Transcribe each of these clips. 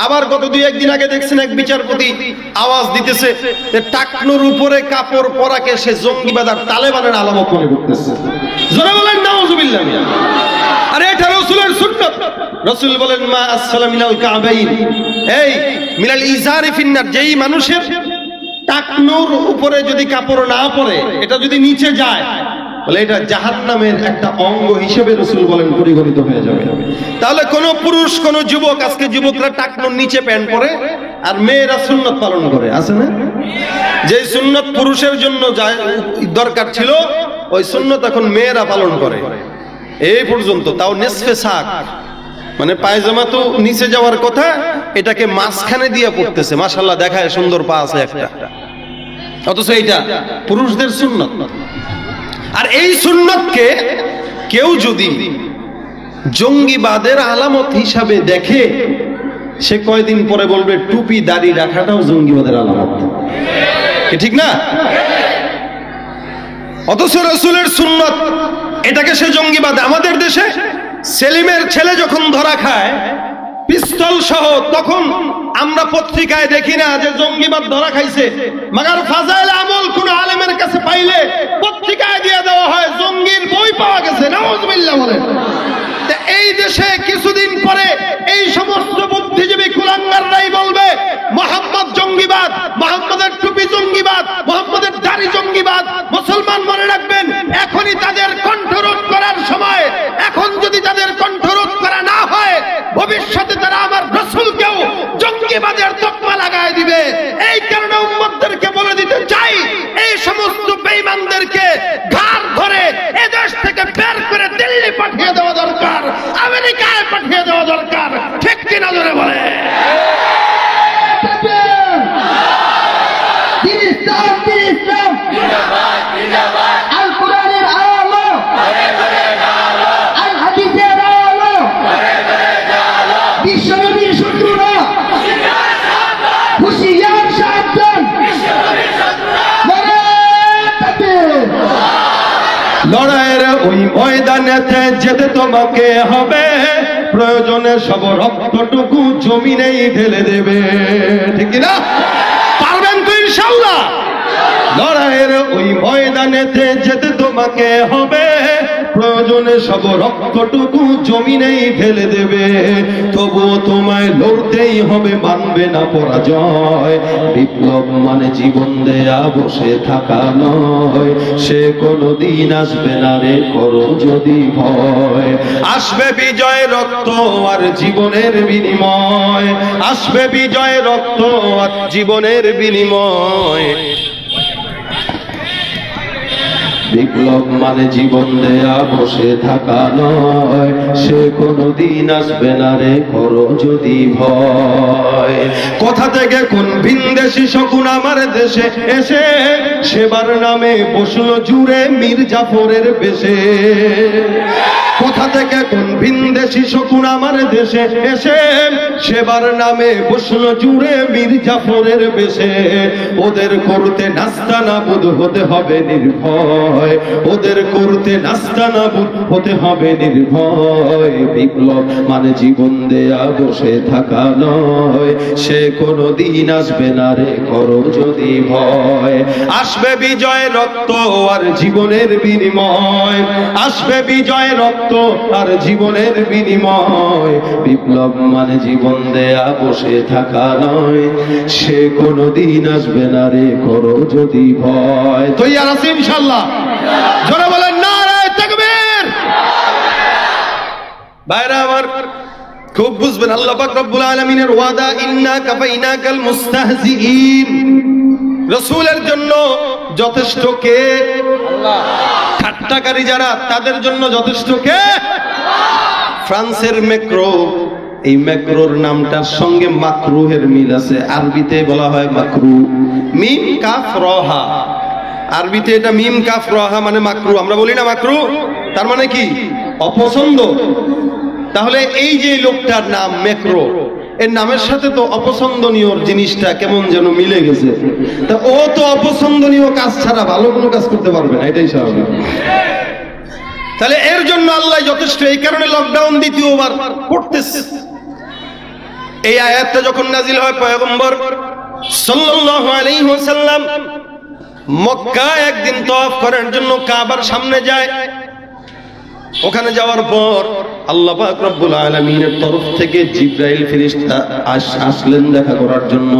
আবার গত দুই একদিন আগে দেখছেন এক বিচারপতি আওয়াজ দিতেছে যে টাকনুর উপরে কাপড় পরাকে সে জঙ্গিবাদ আর তালেবানের আলামত মনে করতেছে। জোরে বলেন নাউজুবিল্লাহ। আরে এটা রাসূলের সুন্নাত। রাসূল বলেন মা আসসালাম মিনাল কাবাইন, এই মিনাল ইজারি ফিন্নার, যেই মানুষের টাকনুর উপরে যদি কাপড় না পরে, এটা যদি নিচে যায়, বলে এটা জাহান্নামের একটা অঙ্গ হিসেবে রাসূল বলেন পরিগণিত হয়ে যাবে। তাহলে কোন পুরুষ কোন যুবক, আজকে যুবকরা টাকনুর নিচে প্যান্ট পরে আর মেয়েরা সুন্নাত পালন করে, আছে না? যে সুন্নাত পুরুষের জন্য দরকার ছিল, ওই সুন্নাত এখন মেয়েরা পালন করে এই পর্যন্ত, তাও নিসফে সাক, মানে পায়জামা তো নিচে যাওয়ার কথা, এটাকে মাঝখানে দিয়ে পড়তেছে। মাশাআল্লাহ, দেখায় সুন্দর পা আছে একটা, অথচ এইটা পুরুষদের সুন্নাত। আর এই সুন্নতকে কেউ যদি জঙ্গিবাদের আলামত হিসাবে দেখে, সে কয়দিন পরে বলবে টুপি দাড়ি রাখাটাও জঙ্গিবাদের আলামত, ঠিক না? অথচ রাসূলের সুন্নত, এটাকে সে জঙ্গিবাদ। আমাদের দেশে সেলিমের ছেলে যখন ধরা খায় পিস্তল সহ, তখন আমরা পত্রিকায় দেখি না যে জঙ্গিবাদ ধরা খাইছে, মাগার ফাজাইল আমল কোন আলেমের কাছে পাইলে পত্রিকায় দিয়ে দেওয়া হয় জঙ্গির বই পাওয়া গেছে। নাউজুবিল্লাহ বলেন। এই দেশে কিছুদিন পরে এই সমস্ত বুদ্ধিজীবী কুলাঙ্গাররাই বলবে মুহাম্মদ জঙ্গিবাদ, মুহাম্মদের টুপি জঙ্গিবাদ, মুহাম্মদের দাড়ি জঙ্গিবাদ। মুসলমান মনে রাখবেন, এখনই তাদের কণ্ঠরোধ করার সময়। এখন যদি তাদের কণ্ঠরোধ করা না হয়, ভবিষ্যতে তারা আমার রাসূলকেও জঙ্গিবাদের তকমা লাগায় দিবে। এই কারণে উম্মতদেরকে বলে দিতে চাই, এই সমস্ত বেঈমানদেরকে ঘাড় ধরে এদেশ থেকে বের করে দিল্লি পাঠিয়ে দেওয়া দরকার, আমেরিকায় পাঠিয়ে দেওয়া দরকার, ঠিক কিনা জোরে বলে? আল কোরআনের আলো, আল হাদিসের আলো, বিশ্বনবীর শত্রুরা হুঁশিয়ার সাবধান। লড়াইয়ের ওই ময়দানেতে যেতে তোমাকে হবে, প্রয়োজনে সব রক্তটুকু জমিনেই ঢেলে দেবে, ঠিক না? পারবেন তো ইনশাআল্লাহ? লড়াইয়ের ওই ময়দানেতে যেতে তোমাকে হবে, প্রয়োজনে সব রক্তটুকু জমিনেই ঢেলে দেবে। তবুও তোমায় লড়তেই হবে, মানবে না পরাজয়। বিপ্লব মানে জীবন দেয়া, বসে থাকা নয়। সে কোনদিন আসবে না রে, করো যদি ভয়। আসবে বিজয়, রক্ত আর জীবনের বিনিময়। আসবে বিজয়, রক্ত আর জীবনের বিনিময়। বিপ্লব মানে জীবন দেয়া, বসে থাকা নয়। সে কোনদিন আসবে না রে, করো যদি ভয়। কোথা থেকে কোন ভিনদেশি শকুন আমার দেশে এসে সেবার নামে বসলো জুড়ে মীর জাফরের বেশে। কোথা থেকে কোন ভিনদেশি শকুন আমার দেশে এসে সেবার নামে বসলো জুড়ে মীর জাফরের বেশে। ওদের করতে নাস্তানাবুদ হতে হবে নির্ভয়। ওদের করতে নাস্তানাবুদ হতে হবে নির্ভয়। বিপ্লব মানে জীবন দেয়া, বসে থাকা নয়। সে কোনদিন আসবে না রে, করো যদি ভয়। আসবে বিজয়, রক্ত আর জীবনের বিনিময়। আসবে বিজয়, রক্ত আর জীবনের বিনিময়। বিপ্লব মানে জীবন দেয়া, বসে থাকা নয়। সে কোনদিন আসবে না রে, করো যদি ভয়। তৈয়ার আছি ইনশাআল্লাহ? জোরে বলেন নারায়ে তাকবীর। ভাইরা আমার, খুব বুঝবেন, আল্লাহ পাক রব্বুল আলামিনের ওয়াদা, ইন্না কাফাইনাকাল মুস্তাহজিঈন। রাসূলের জন্য যথেষ্ট কে? আল্লাহ। ঠাট্টাকারী যারা, তাদের জন্য যথেষ্ট কে? ফ্রান্সের ম্যাক্রো, এই ম্যাক্রোর নামটার সঙ্গে মাকরুহের মিল আছে। আরবিতে বলা হয় মাকরু, মিম কাফ রহা। আরবিতে এটা মিম কাফ রহা মানে মাকরু। আমরা বলি না মাকরু, তার মানে কি? অপছন্দ। তাহলে এই যে লোকটার নাম ম্যাক্রো, এর নামের সাথে তো অপছন্দনীয় জিনিসটা কেমন যেন মিলে গেছে। তা ও তো অপছন্দনীয় কাজ ছাড়া ভালো কোনো কাজ করতে পারবে না, এটাই স্বাভাবিক। তাহলে এর জন্য আল্লাহ যথেষ্ট। এই কারণে লকডাউন দ্বিতীয়বার করতেছে। এই আয়াতটা যখন নাজিল হয় পয়গম্বর সাল্লাল্লাহু আলাইহি ওয়াসাল্লাম মক্কা একদিন তওয়াফ করার জন্য কাবার সামনে যায়। ওখানে যাওয়ার পর আল্লাহ পাক রব্বুল আলামিনের তরফ থেকে জিবরাইল ফেরেশতা আসলেন দেখা করার জন্য।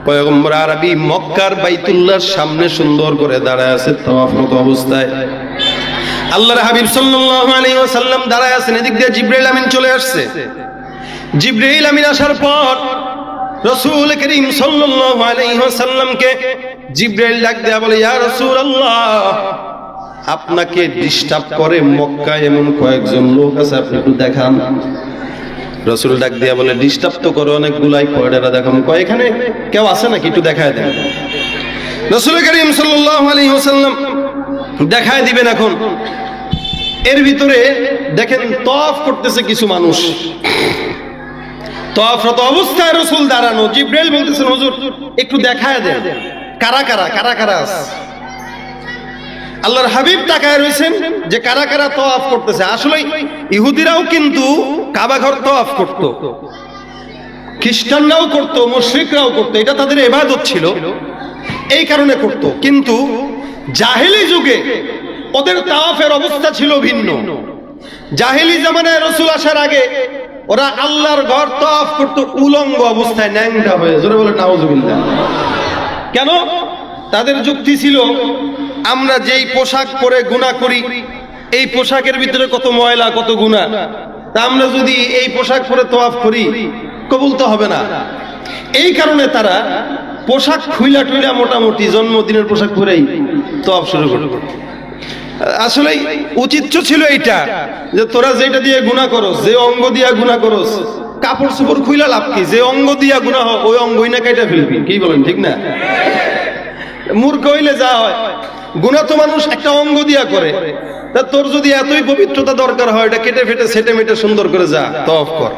পয়গম্বর আরবি মক্কার বাইতুল্লাহর সামনে সুন্দর করে দাঁড়ায় আছে তাওয়াফরত অবস্থায়। আল্লাহর হাবিব সাল্লাল্লাহু আলাইহি ওয়াসাল্লাম দাঁড়ায় আছেন, এদিক দিয়ে জিবরাইল আমিন চলে আসছে। জিবরাইল আমিন আসার পর রাসূল করিম সাল্লাল্লাহু আলাইহি ওয়াসাল্লামকে জিবরাইল ডাক দেয়া বলে, ইয়া রাসূলুল্লাহ, আপনাকে ডিস্টার্ব করে মক্কায় এমন কয়েকজন লোক আছে, আপনি একটু দেখান। রাসূল ডাক দেয়া বলে, ডিস্টার্ব তো করে অনেকগুলাই, কয়টা দেখাম? কয় এখানে কেউ আছে নাকি, একটু দেখায় দেন। রাসূল করিম সাল্লাল্লাহু আলাইহি ওয়াসাল্লাম দেখায় দিবেন। এখন এর ভিতরে দেখেন তওয়াফ করতেছে কিছু মানুষ, তওয়াফরত অবস্থায় রাসূল দাঁড়ানো। জিবরাইল বলতেছেন, হুজুর একটু দেখায় দেন কারা কারা কারা কারা আছে। আল্লাহর হাবিব তাকায় রয়েছেন যে কারা কারা তওয়াফ করতেছে। আসলে ইহুদিরাও কিন্তু কাবা ঘর তওয়াফ করত, খ্রিস্টানরাও করত, মুশরিকরাও করত, এটা তাদের ইবাদত ছিল, এই কারণে করত। কিন্তু জাহেলি যুগে ওদের তাওয়াফের অবস্থা ছিল ভিন্ন। জাহেলি জামানায় রাসূল আসার আগে ওরা আল্লাহর ঘর তওয়াফ করত উলঙ্গ অবস্থায়, ন্যাংটা হয়ে। জোরে বলে নাউজুবিল্লাহ। কেন? তাদের যুক্তি ছিল, আমরা যেই পোশাক পরে গুনাহ করি, এই পোশাকের ভিতরে কত ময়লা কত গুনাহ, তা আমরা যদি এই পোশাক পরে তওয়াফ করি কবুল তো হবে না। এই কারণে তারা পোশাক খুইলা টুইলা মোটামুটি জন্মদিনের পোশাক পরেই তওয়াফ শুরু করত। আসলে উচিত ছিল এইটা, যে তোরা যেটা দিয়ে গুনাহ করস, যে অঙ্গ দিয়া গুনাহ করস, কাপড় চোপড় খুইলা লাভ কি? যে অঙ্গ দিয়া গুনাহ হয় ওই অঙ্গই না কেটে ফেলবি। কি বলেন, ঠিক না? মূর্খ হইলে যা হয়, গুনাহ তো মানুষ একটা অঙ্গ দিয়া করে, তা তোর যদি এতই পবিত্রতা দরকার হয়, এটা কেটে ফেটে সেটে মেটে সুন্দর করে যা তওয়াফ কর।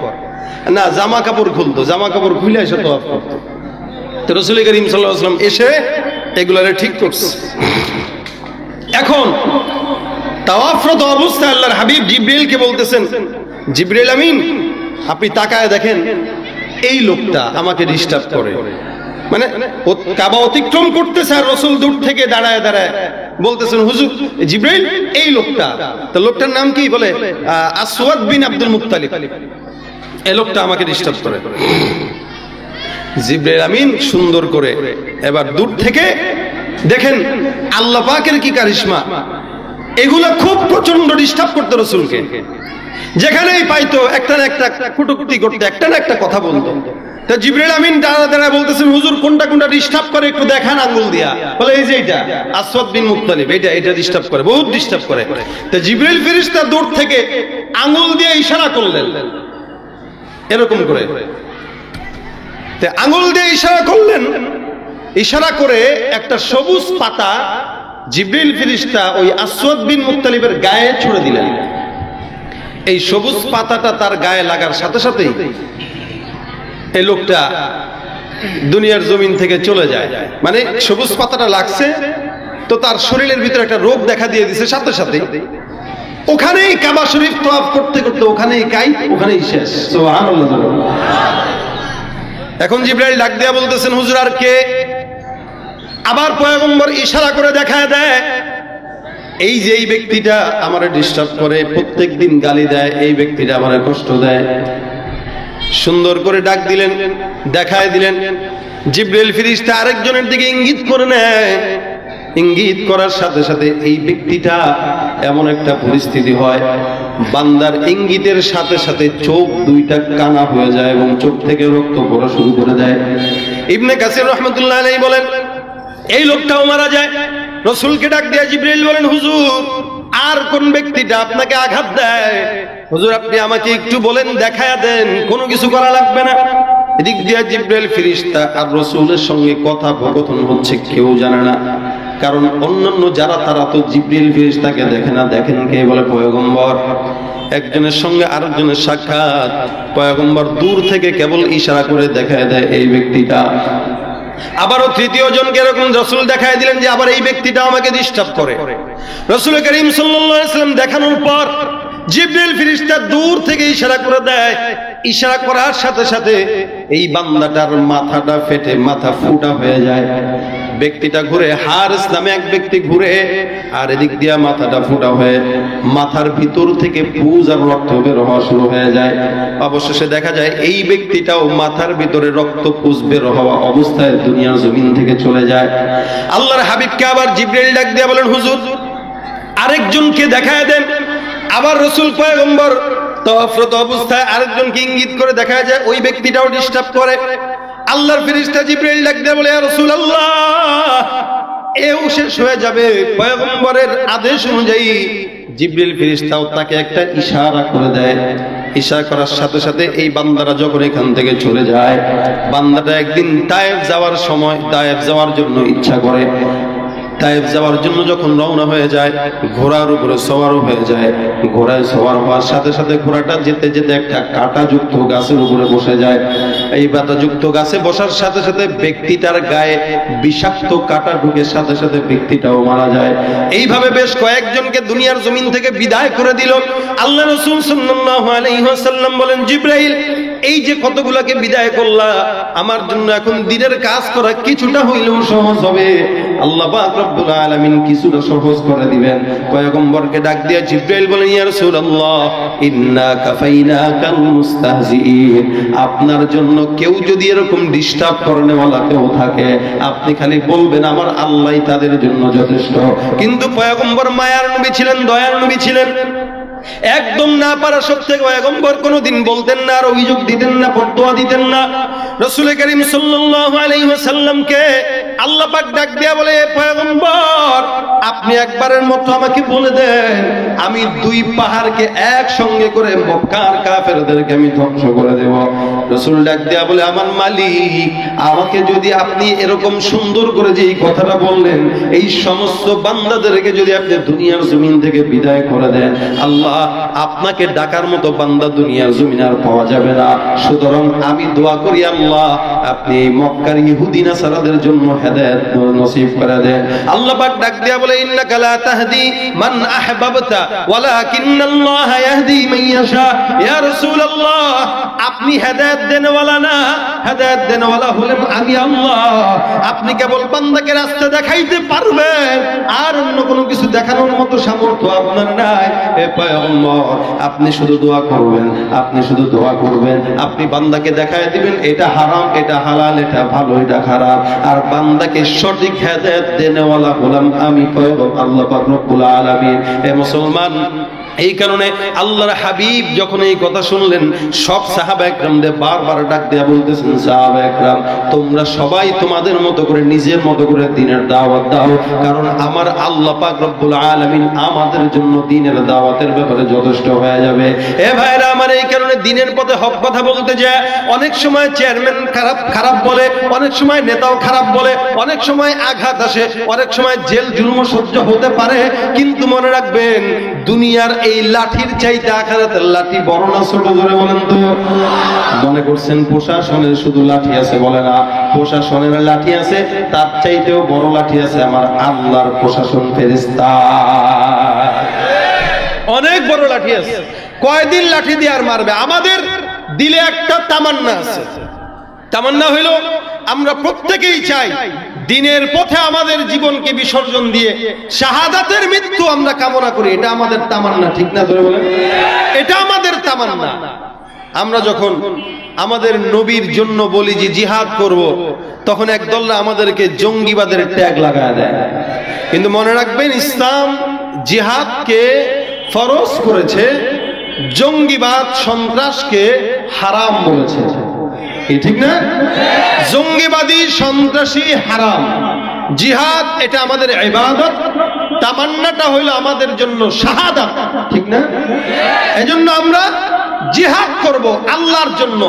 না, জামা কাপড় খুলতো, জামা কাপড় খুলে এসে তওয়াফ করতো। তো রাসূল করিম সাল্লাল্লাহু আলাইহি ওয়াসাল্লাম এসে এগুলারে ঠিক করছে। এখন তাওয়াফরত অবস্থায় আল্লাহর হাবিব জিবরাইলকে বলতেছেন, জিবরাইল আমিন, আপনি তাকায় দেখেন এই লোকটা আমাকে ডিস্টার্ব করে। মানে কাবা অতিক্রম করতেছে আর রাসূল দূর থেকে দাঁড়ায় দাঁড়ায় বলতেছেন, হুজুর জিবরাইল এই লোকটা। তো লোকটার নাম কি? বলে আসওয়াদ বিন আব্দুল মুত্তালিব। এই লোকটা আমাকে ডিস্টার্ব করে। জিবরাইল আমিন সুন্দর করে এবার দূর থেকে দেখেন আল্লাহ পাকের কি কারিশমা, এগুলা খুব প্রচন্ড ডিস্টার্ব করতো রাসূলকে। যেখানেই পাইতো একটা না একটা কুটুকুটি করতে, একটা না একটা কথা বলতো। তা জিবরাইল আমিন দাঁড়া দাঁড়ায় বলতেছেন, হুজুর কোনটা কোনটা ডিস্টার্ব করে একটু দেখান আঙ্গুল দিয়া। বলে এই যে এটা আসওয়াদ বিন মুত্তালিব, এটা ডিস্টার্ব করে, বহুত ডিস্টার্ব করে। তা জিবরাইল ফেরেশতা দূর থেকে আঙ্গুল দিয়ে ইশারা করলেন এরকম করে। তে আঙ্গুল দিয়ে ইশারা করলেন, ইশারা করে একটা সবুজ পাতা জিবরাইল ফেরেশতা ওই আসওয়াদ বিন মুত্তালিবের গায়ে ছুঁড়ে দিলেন। এই সবুজ পাতাটা তার গায়ে লাগার সাথে সাথেই এই লোকটা দুনিয়ার জমিন থেকে চলে যায়। মানে সবুজ পাতাটা লাগছে তো তার শরীরের ভিতরে একটা রোগ দেখা দিয়ে দিছে, সাথে সাথে ওখানেই কাবা শরীফ তওয়াফ করতে করতে ওখানেই ওখানেই শেষ। সুবহানাল্লাহ। এখন জিবরাইল ডাক দিয়া বলতেছেন, হুজুর আর কে? আবার পয়গম্বর ইশারা করে দেখায় দেয়, এই যে এই ব্যক্তিটা আমারে ডিস্টার্ব করে, প্রত্যেকদিন গালি দেয়, এই ব্যক্তিটা আমারে কষ্ট দেয়। সুন্দর করে ডাক দিলেন, দেখায় দিলেন। জিবরাইল ফেরেশতা আরেকজনের দিকে ইঙ্গিত করে নেয়, ইঙ্গিত করার সাথে সাথে এই ব্যক্তিটা এমন একটা পরিস্থিতি হয়, বান্দার ইঙ্গিতের সাথে সাথে চোখ দুইটা কানা হয়ে যায় এবং চোখ থেকে রক্ত পড়া শুরু করে দেয়। ইবনে কাসির রাহমাতুল্লাহ আলাইহি বলেন, এই লোকটাও মারা যায়। রাসূলকে ডাক দিয়ে জিবরাইল বলেন, হুজুর আর কোন ব্যক্তিটা আপনাকে আঘাত দেয়? হুজুর আপনি আমাকে একটু বলেন, দেখায়া দেন, কোনো কিছু করা লাগবে না। এদিক দিয়ে জিবরাইল ফেরেশতা আর রাসূলের সঙ্গে কথোপকথন হচ্ছে, কেউ জানে না, কারণ অন্যান্য যারা তারা তো জিবরাইল ফেরেশতাকে দেখে না, দেখেন কে? বলে পয়গম্বর। একজনের সঙ্গে আরেকজনের সাক্ষাৎ, পয়গম্বর দূর থেকে কেবল ইশারা করে দেখায় দেয় এই ব্যক্তিটা। আবারও তৃতীয় জনকে এরকম রাসূল দেখায় দিলেন যে আবার এই ব্যক্তিটা আমাকে ডিস্টার্ব করে। রাসূল করিম সাল্লাল্লাহু আলাইহি ওয়াসাল্লাম দেখানোর পর জিবরাইল ফেরেশতা দূর থেকে ইশারা করে দেয়, ইশারা করার সাথে সাথে এই বান্দাটার মাথাটা ফেটে মাথা ফুটা হয়ে যায়। ব্যক্তিটা ঘুরে, হারিস নামে এক ব্যক্তি ঘুরে, আর এদিক দিয়া মাথাটা ফুটা হয়ে মাথার ভিতর থেকে পুজ আর রক্ত বের হওয়া শুরু হয়ে যায়। অবশেষে দেখা যায় এই ব্যক্তিটাও মাথার ভিতরে রক্ত পুজ বের হওয়া অবস্থায় দুনিয়ার জমিন থেকে চলে যায়। আল্লাহর হাবিবকে আবার জিবরাইল ডাক দিয়া বলেন, হুজুর আরেকজনকে দেখায় দেন। আবার রাসূল পয়গম্বর তাওয়াফরত অবস্থায় আরেকজনকে ইঙ্গিত করে দেখা যায়, ওই ব্যক্তিটাও ডিস্টার্ব করে। আল্লাহর ফেরেশতা জিবরাইল ডাক দিয়ে বলে, ইয়া রাসূলুল্লাহ, এও শেষ হয়ে যাবে। পয়গম্বরের আদেশ অনুযায়ী জিবরিল ফেরেশতাও তাকে একটা ইশারা করে দেয়। ইশারা করার সাথে সাথে এই বান্দারা যখন এখান থেকে চলে যায়, বান্দাটা একদিন তায়েফ যাওয়ার সময়, তায়েফ যাওয়ার জন্য ইচ্ছা করে। তায়েফ যাওয়ার জন্য যখন রওনা হয়ে যায়, ঘোড়ার উপরে সওয়ার হয়ে যায়। ঘোড়ায় সওয়ার হওয়ার সাথে সাথে ঘোড়াটা যেতে যেতে একটা কাঁটাযুক্ত গাছের উপরে বসে যায়। এই কাঁটাযুক্ত গাছে বসার সাথে সাথে ব্যক্তিটার গায়ে বিষাক্ত কাঁটা ঢুকে সাথে সাথে ব্যক্তিটাও মারা যায়। এইভাবে বেশ কয়েকজনকে দুনিয়ার জমিন থেকে বিদায় করে দিল। আল্লাহ রাসূল সাল্লাল্লাহু আলাইহি ওয়াসাল্লাম বলেন, জিবরাইল, এই যে কতগুলোকে বিদায় করলা, আমার জন্য এখন দিনের কাজ করা কিছুটা হইলেও সহজ হবে। আল্লাহ পাক রব্বুল আলামিন কিছুটা সহজ করে দিবেন। পয়গম্বরকে ডাক দিয়ে জিবরাইল বলেন, ইয়া রাসূলুল্লাহ, ইন্না কাফাইনাকাল মুস্তাহজিইন, আপনার জন্য কেউ যদি এরকম ডিস্টার্ব করনেওয়ালা কেউ থাকে, আপনি খালি বলবেন আমার আল্লাহই তাদের জন্য যথেষ্ট। কিন্তু পয়গম্বর মায়ার নবী ছিলেন, দয়ার নবী ছিলেন। একদম না পারা সত্ত্বেও পয়গম্বর কোনোদিন বলতেন না, আর অভিযোগ দিতেন না, ফতোয়া দিতেন না। রাসূল করিম সাল্লাল্লাহু আলাইহি ওয়াসাল্লামকে আল্লাহ পাক ডাক দিয়া বলে, পয়গম্বর, আপনি একবারের মতো আমাকে বলে দেন, আমি দুই পাহাড়কে একসঙ্গে করে মক্কার কাফেরদেরকে আমি ধ্বংস করে দেব। রাসূল ডাক দিয়া বলে, আমার মালিক, আমাকে যদি আপনি এরকম সুন্দর করে যে এই কথাটা বললেন, এই সমস্ত বান্দাদেরকে যদি আপনি দুনিয়ার জমিন থেকে বিদায় করে দেন, আল্লাহ আপনাকে ডাকার মতো বান্দা দুনিয়ার জমিন আর পাওয়া যাবে না। সুতরাং আমি দোয়া করি, আল্লাহ আপনি মক্কার ইহুদি নাসারাদের জন্য হেদায়েত নসিব করে দেন। আল্লাহ পাক ডাক দিয়া বলে, ইন্নাকা লা তাহদি মান আহবাবতা ওয়ালাকিন্নাল্লাহা ইয়াহদি মান ইয়াশা। ইয়া রাসূলুল্লাহ, আপনি হেদায়েত দেনওয়ালা না, হেদায়েত দেনওয়ালা হলেন আমি আল্লাহ। আপনি কেবল বান্দাকে রাস্তা দেখাইতে পারবেন, আর অন্য কোনো কিছু দেখানোর মতো সামর্থ্য আপনার নাই। হে পয়গম্বর, আপনি শুধু দোয়া করবেন, আপনি শুধু দোয়া করবেন, আপনি বান্দাকে দেখায় দিবেন এটা হারাম, এটা হালাল, এটা ভালো, এটা খারাপ, আর বান্দাকে সঠিক হেদায়েত দেনেওয়ালা হলাম আমি পয়গম্বর আল্লাহ পাক রব্বুল আলামিন। হে মুসলমান, এই কারণে আল্লাহর হাবিব যখন এই কথা শুনলেন, সব সাহাবা একরামদের বারবার ডাক দেয়া বলতেছেন, সাহাবা একরাম, তোমরা সবাই তোমাদের মতো করে নিজের মতো করে দ্বীনের দাওয়াত দাও, কারণ আমার আল্লাহ পাক রব্বুল আলামিন আমাদের জন্য দ্বীনের দাওয়াতের ব্যাপারে যথেষ্ট হয়ে যাবে। এ ভাইরা আমার, এই কারণে দ্বীনের পথে হক কথা বলতে যায় অনেক সময় চেয়ারম্যান খারাপ বলে, অনেক সময় নেতাও খারাপ বলে, অনেক সময় আঘাত আসে, অনেক সময় জেল জুলুম সহ্য হতে পারে, কিন্তু মনে রাখবেন দুনিয়ার এই লাঠির চাইতে আখিরাতের লাঠি বড় না ছোট? জোরে বলেন তো। মনে করছেন প্রশাসনের শুধু লাঠি আছে? বলে না, প্রশাসনের লাঠি আছে, তার চাইতেও বড় লাঠি আছে আমার আল্লাহর প্রশাসন, ফেরেশতা। অনেক বড় লাঠি আছে। কয়দিন লাঠি দিয়ে আর মারবে? আমাদের দিলে একটা তামান্না আছে। তামান্না হইল আমরা প্রত্যেকেই চাই দ্বীনের পথে আমাদের জীবনকে বিসর্জন দিয়ে শাহাদাতের মৃত্যু আমরা কামনা করি। এটা আমাদের তামান্না, ঠিক না? ধরে বলেন, এটা আমাদের তামান্না। আমরা যখন আমাদের নবীর জন্য বলি যে জিহাদ করব, তখন একদল আমাদেরকে জঙ্গিবাদের ট্যাগ লাগায় দেয়। কিন্তু মনে রাখবেন, ইসলাম জিহাদকে ফরজ করেছে, জঙ্গিবাদ সন্ত্রাসকে হারাম বলেছে। ঠিক না? জঙ্গিবাদী সন্ত্রাসী হারাম, জিহাদ এটা আমাদের ইবাদত, তামান্নাটা হইল আমাদের জন্য শাহাদাত, ঠিক না? এজন্য আমরা জিহাদ করব আল্লাহর জন্য।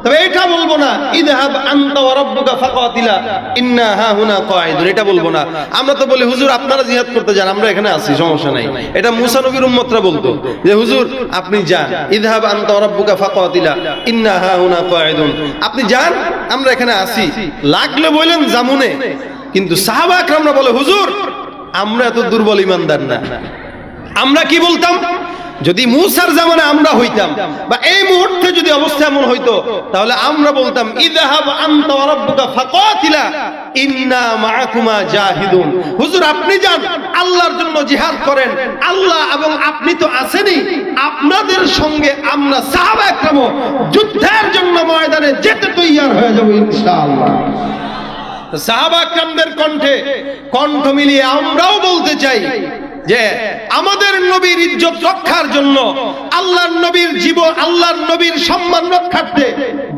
তবে এটা বলবো না ইযহাব আনতা ওয়া রাব্বুকা ফাকাতিলা ইন্না হাহুনা কাঈদুন, এটা বলবো না। আমরা তো বলি, হুজুর আপনারা জিহাদ করতে যান, আমরা এখানে আছি, সমস্যা নাই। এটা মুসা নবীর উম্মতরা বলতো যে হুজুর আপনি যান, ইযহাব আনতা ওয়া রাব্বুকা ফাকাতিলা ইন্না হাহুনা কাঈদুন, আপনি যান, আমরা এখানে আছি, লাগলে বলেন জামুনে। কিন্তু সাহাবা একরামরা বলে, হুজুর আমরা এত দুর্বল ইমানদার না। আমরা কি বলতাম? যদি মূসার জামানে আমরা হইতাম বা এই মুহূর্তে যদি অবস্থা এমন হইতো, তাহলে আমরা বলতাম ইযহাব আনতা ওয়া রাব্বুকা ফাকাতিলা ইন্না মাআকুমা জাহিদুন। হুজুর আপনি যান, আল্লাহর জন্য জিহাদ করেন, আল্লাহ এবং আপনি তো আছেনই, আপনাদের সঙ্গে আমরা সাহাবা একরাম যুদ্ধের জন্য ময়দানে যেতে তৈয়ার হয়ে যাব ইনশাআল্লাহ। সাহাবা একরামদের কণ্ঠে কণ্ঠ মিলিয়ে আমরাও বলতে চাই যে আমাদের নবীর ইজ্জত রক্ষার জন্য, আল্লাহর নবীর জীবন, আল্লাহর নবীর সম্মান রক্ষার্থে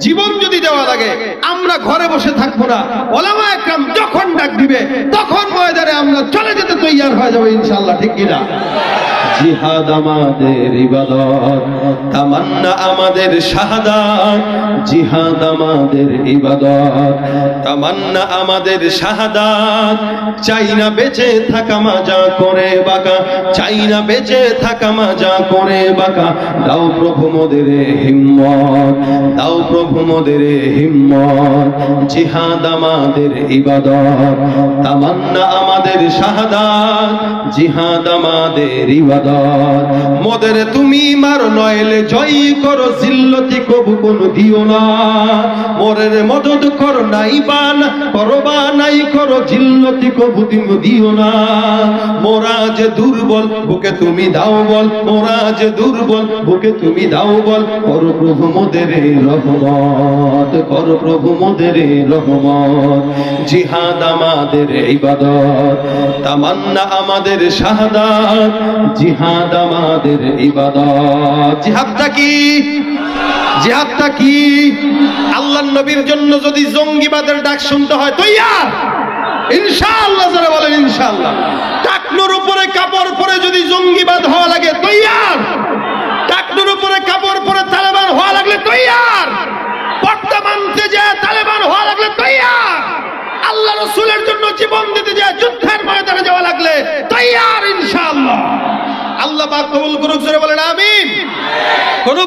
জীবন যদি দেওয়া লাগে, আমরা ঘরে বসে থাকবো না। ওলামা একরাম যখন ডাক দিবে তখন ময়দানে আমরা চলে যেতে তৈয়ার হয়ে যাবো ইনশাআল্লাহ, ঠিক কিনা? জিহাদ আমাদের ইবাদত, তামান্না আমাদের শাহাদাত। জিহাদ আমাদের ইবাদত, তামান্না আমাদের শাহাদাত। চাই না বেঁচে থাকা মাজা করে বাঁকা, চাই না বেঁচে থাকা মাজা করে বাঁকা। দাও প্রভু মোদের হিম্মত, দাও প্রভু মোদের হিম্মত। জিহাদ আমাদের ইবাদত, তামান্না আমাদের শাহাদাত। জিহাদ আমাদের ইবাদত। মোদের তুমি মারো নইলে জয় করো, জিল্লতি কবু কোন দিও না। মোরের মদদ করো নাই বান করো, বা নাই করো জিল্লতি কবু তুমি দিও না। মোরা যে দুর্বল বুকে তুমি দাও বল, মোরা যে দুর্বল বুকে তুমি দাও বল। করো প্রভু মোদের রহমত, করো প্রভু মোদের রহমত। জিহাদ আমাদের ইবাদত, তামান্না আমাদের শাহাদাত। জিহাদ আমাদের ইবাদত। জিহাদটা কি? জিহাদটা কি? আল্লাহর নবীর জন্য যদি জঙ্গিবাদের ডাক শুনতে হয় তৈয়ার ইনশাআল্লাহ। যারা বলেন ইনশাআল্লাহ। টাকনুর উপরে কাপড় পরে যদি জঙ্গিবাদ হওয়া লাগে তৈয়ার। টাকনুর উপরে কাপড় পরে তালেবান হওয়া লাগলে তৈয়ার। পর্দা মানতে যায় তালেবান হওয়া লাগলে তৈয়ার। আল্লাহ রাসূলের জন্য জীবন দিতে যায় যুদ্ধের ময়দানে যাওয়া লাগলে তৈয়ার ইনশাআল্লাহ। আল্লাহ পাক কবুল করুক। জোরে বলেন আমিন। কোন